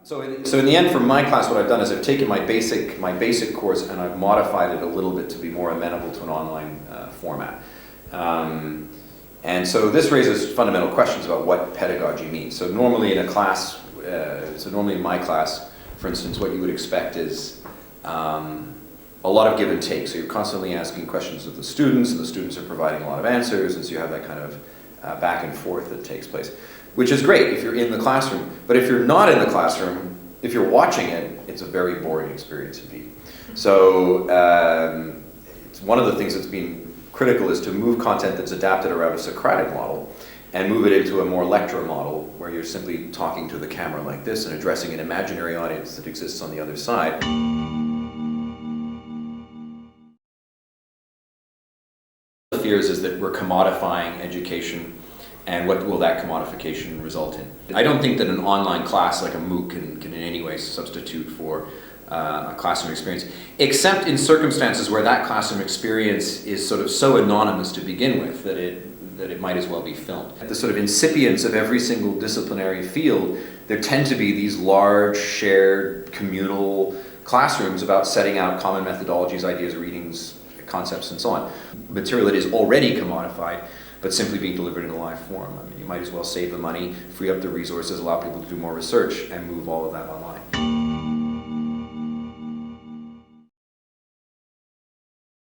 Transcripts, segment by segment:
So in the end, for my class, what I've done is I've taken my basic course and I've modified it a little bit to be more amenable to an online format. And so this raises fundamental questions about what pedagogy means. So normally in a class, normally in my class, for instance, what you would expect is a lot of give and take. So you're constantly asking questions of the students, and the students are providing a lot of answers, and so you have that kind of back and forth that takes place, which is great if you're in the classroom. But if you're not in the classroom, if you're watching it, it's a very boring experience indeed. So it's one of the things that's been critical is to move content that's adapted around a Socratic model and move it into a more lecture model where you're simply talking to the camera like this and addressing an imaginary audience that exists on the other side. The fears is that we're commodifying education, and what will that commodification result in? I don't think that an online class like a MOOC can in any way substitute for a classroom experience, except in circumstances where that classroom experience is sort of so anonymous to begin with that it might as well be filmed. At the sort of incipience of every single disciplinary field, there tend to be these large, shared, communal classrooms about setting out common methodologies, ideas, readings, concepts, and so on. Material that is already commodified, but simply being delivered in a live form. I mean, you might as well save the money, free up the resources, allow people to do more research, and move all of that online.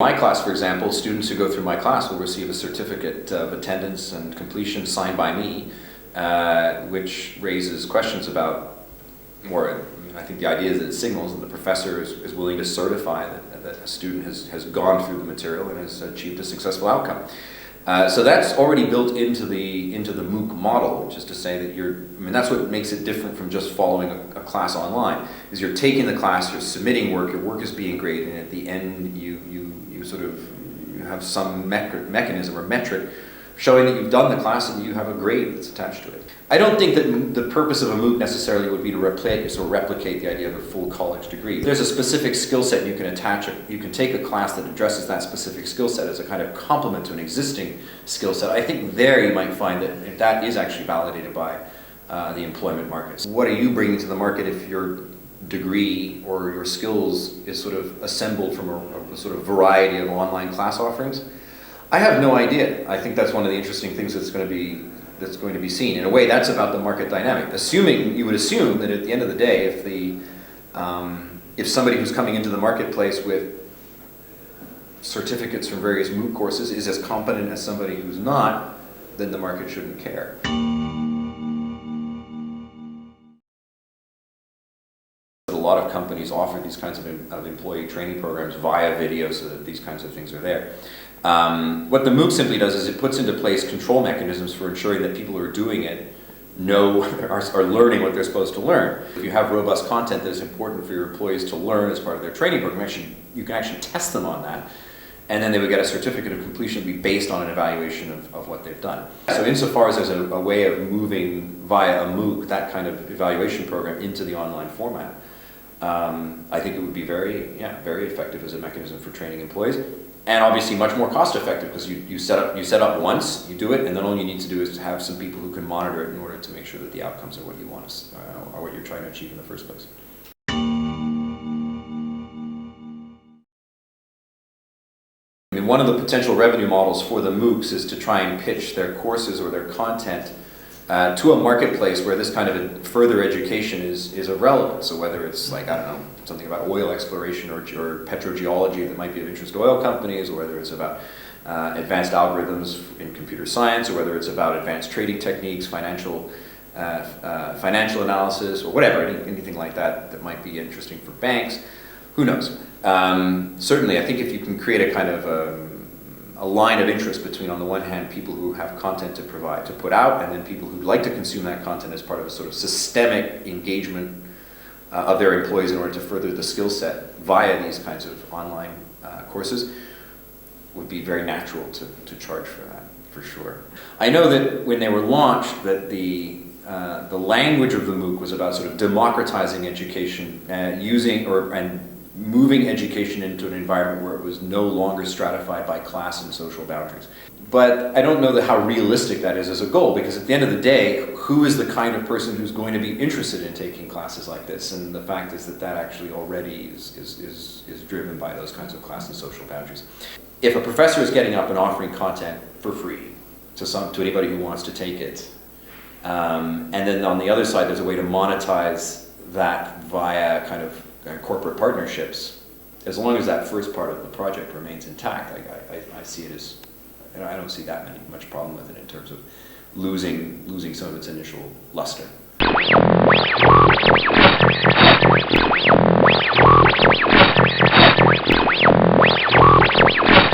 My class, for example, students who go through my class will receive a certificate of attendance and completion signed by me, which raises questions about I think the idea is that it signals that the professor is willing to certify that a student has gone through the material and has achieved a successful outcome. So that's already built into the MOOC model, which is to say that that's what makes it different from just following a class online, is you're taking the class, you're submitting work, your work is being graded, and at the end you have some mechanism or metric showing that you've done the class and you have a grade that's attached to it. I don't think that the purpose of a MOOC necessarily would be to replicate the idea of a full college degree. There's a specific skill set you can attach. You can take a class that addresses that specific skill set as a kind of complement to an existing skill set. I think there you might find that that is actually validated by the employment markets. What are you bringing to the market if your degree or your skills is sort of assembled from a sort of variety of online class offerings? I have no idea. I think that's one of the interesting things that's going to be seen. In a way, that's about the market dynamic. You would assume that at the end of the day, if somebody who's coming into the marketplace with certificates from various MOOC courses is as competent as somebody who's not, then the market shouldn't care. A lot of companies offer these kinds of employee training programs via video so that these kinds of things are there. What the MOOC simply does is it puts into place control mechanisms for ensuring that people who are doing it are learning what they're supposed to learn. If you have robust content that is important for your employees to learn as part of their training program, you can actually test them on that, and then they would get a certificate of completion be based on an evaluation of what they've done. So insofar as there's a way of moving via a MOOC that kind of evaluation program into the online format, I think it would be very effective as a mechanism for training employees, and obviously much more cost effective because you set up once, you do it, and then all you need to do is to have some people who can monitor it in order to make sure that the outcomes are what you want or what you're trying to achieve in the first place. I mean, one of the potential revenue models for the MOOCs is to try and pitch their courses or their content to a marketplace where this kind of further education is irrelevant. So whether it's like, I don't know, something about oil exploration or petrogeology that might be of interest to oil companies, or whether it's about advanced algorithms in computer science, or whether it's about advanced trading techniques, financial analysis, or whatever, anything like that might be interesting for banks, who knows? Certainly, I think if you can create a kind of a line of interest between, on the one hand, people who have content to put out, and then people who'd like to consume that content as part of a sort of systemic engagement of their employees in order to further the skill set via these kinds of online courses, would be very natural to charge for that, for sure. I know that when they were launched, that the language of the MOOC was about sort of democratizing education, and moving education into an environment where it was no longer stratified by class and social boundaries. But I don't know how realistic that is as a goal, because at the end of the day, who is the kind of person who's going to be interested in taking classes like this? And the fact is that actually already is driven by those kinds of class and social boundaries. If a professor is getting up and offering content for free to anybody who wants to take it, and then on the other side there's a way to monetize that via kind of corporate partnerships, as long as that first part of the project remains intact, I see it as, I don't see that much problem with it in terms of losing some of its initial luster.